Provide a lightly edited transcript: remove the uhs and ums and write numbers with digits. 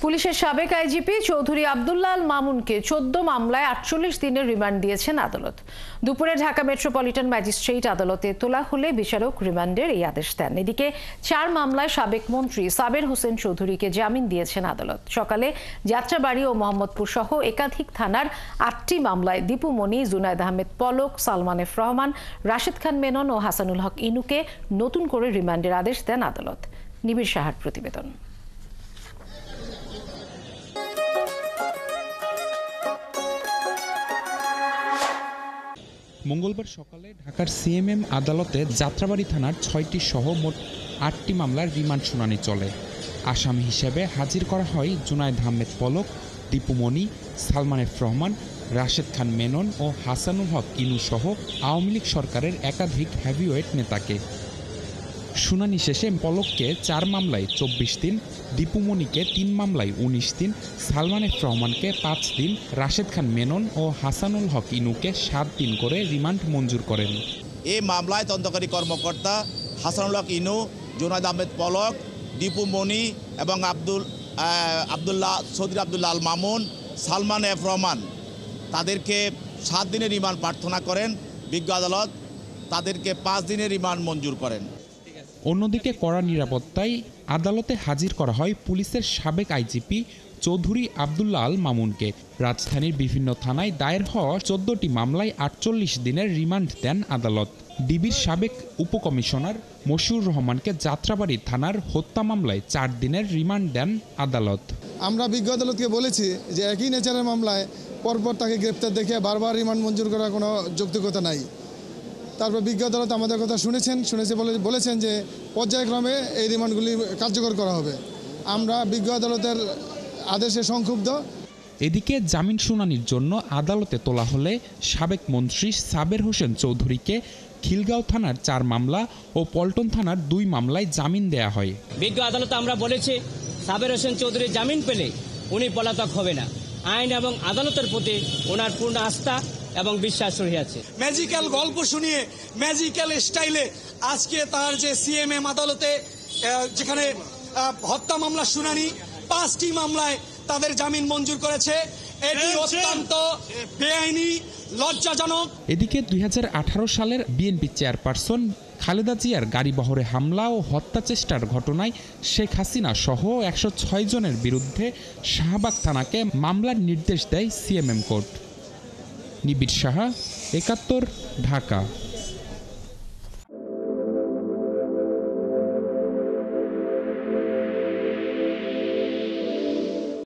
পুলিশের সাবেক আইজিপি চৌধুরী আব্দুল্লাহ আল মামুনকে 14 মামলায় 48 দিনের রিমান্ড দিয়েছেন আদালত। দুপুরে ঢাকা মেট্রোপলিটন ম্যাজিস্ট্রেট আদালতে তোলা হলে বিচারক রিমান্ডের এই আদেশ দেন। এদিকে 4 মামলায় সাবেক মন্ত্রী সাবের হোসেন চৌধুরীকে জামিন দিয়েছেন আদালত। সকালে যাত্রাবাড়ি ও মোহাম্মদপুর সহ একাধিক থানার 8টি মামলায় দীপু মনি, জুনায়েদ আহমেদ পলক, সালমান এফ রহমান, রাশেদ খান মেনন ও হাসানুল হক ইনুকে নতুন করে রিমান্ডের আদেশ দেন আদালত। নিবিড় সাহার প্রতিবেদন। মঙ্গলবার সকালে ঢাকার সিএমএম আদালতে যাত্রাবাড়ি থানার 6টি সহ মোট 8টি মামলার রিমান্ড শুনানি চলে। আসামি হিসেবে হাজির করা হয় জুনায়েদ আহমেদ পলক, দীপু মনি, সালমান এফ রহমান, রাশেদ খান মেনন ও হাসানুল হক ইনু সহ আওয়ামী লীগ সরকারের একাধিক হেভিওয়েট নেতাকে। শুনানি শেষে পলককে 4 মামলায় 24 দিন, দীপু মনিকে 3 মামলায় 19 দিন, সালমান এফ রহমানকে 5 দিন, রাশেদ খান মেনন ও হাসানুল হক ইনুকে 7 দিন করে রিমান্ড মঞ্জুর করেন। এই মামলায় তদন্তকারী কর্মকর্তা হাসানুল হক ইনু, জুনায়েদ আহমেদ পলক, দীপু মনি এবং চৌধুরী আব্দুল্লাহ আল মামুন, সালমান এফ রহমান তাদেরকে 7 দিনের রিমান্ড প্রার্থনা করেন। বিজ্ঞ আদালত তাদেরকে 5 দিনের রিমান্ড মঞ্জুর করেন। অন্যদিকে কড়া নিরাপত্তায় আদালতে হাজির করা হয় পুলিশের সাবেক আইজিপি চৌধুরী আব্দুল্লাহ আল মামুনকে। রাজধানীর বিভিন্ন থানায় দায়ের হওয়া 14টি মামলায় 48 দিনের রিমান্ড দেন আদালত। ডিবির সাবেক উপকমিশনার মশিউর রহমানকে যাত্রাবাড়ি থানার হত্যা মামলায় 4 দিনের রিমান্ড দেন আদালত। আমরা বিজ্ঞ আদালতকে বলেছি যে একই নেচারের মামলায় পরপর তাকে গ্রেপ্তার দেখে বারবার রিমান্ড মঞ্জুর করার কোনো যৌক্তিকতা নাই। তারপর বিজ্ঞ আদালত আমাদের কথা বলেছেন যে পর্যায়ক্রমে এই রিমান্ডগুলি কার্যকর করা হবে। আমরা বিজ্ঞ আদালতের আদেশে সংক্ষুব্ধ। এদিকে জামিন শুনানির জন্য আদালতে তোলা হলে সাবেক মন্ত্রী সাবের হোসেন চৌধুরীকে খিলগাঁও থানার 4 মামলা ও পল্টন থানার 2 মামলায় জামিন দেয়া হয়। বিজ্ঞ আদালতে আমরা বলেছি সাবের হোসেন চৌধুরী জামিন পেলে উনি পলাতক হবে না। আইন এবং আদালতের প্রতি ওনার পূর্ণ আস্থা এবং বিশ্বাস রয়েছে। ম্যাজিক্যাল গল্প শুনিয়ে ম্যাজিক্যাল স্টাইলে আজকে তার যে সিএমএম আদালতে যেখানে হত্যা মামলা শুনানি 5টি মামলায় তাদের জামিন মঞ্জুর করেছে, এটি অত্যন্ত বেআইনি, লজ্জাজনক। এদিকে 2018 সালের বিএনপি চেয়ারপারসন খালেদা জিয়ার গাড়িবহরে হামলা ও হত্যা চেষ্টার ঘটনায় শেখ হাসিনা সহ 106 জনের বিরুদ্ধে শাহবাগ থানাকে মামলার নির্দেশ দেয় সিএমএম কোর্ট। নিবিড় সাহা, 71, ঢাকা।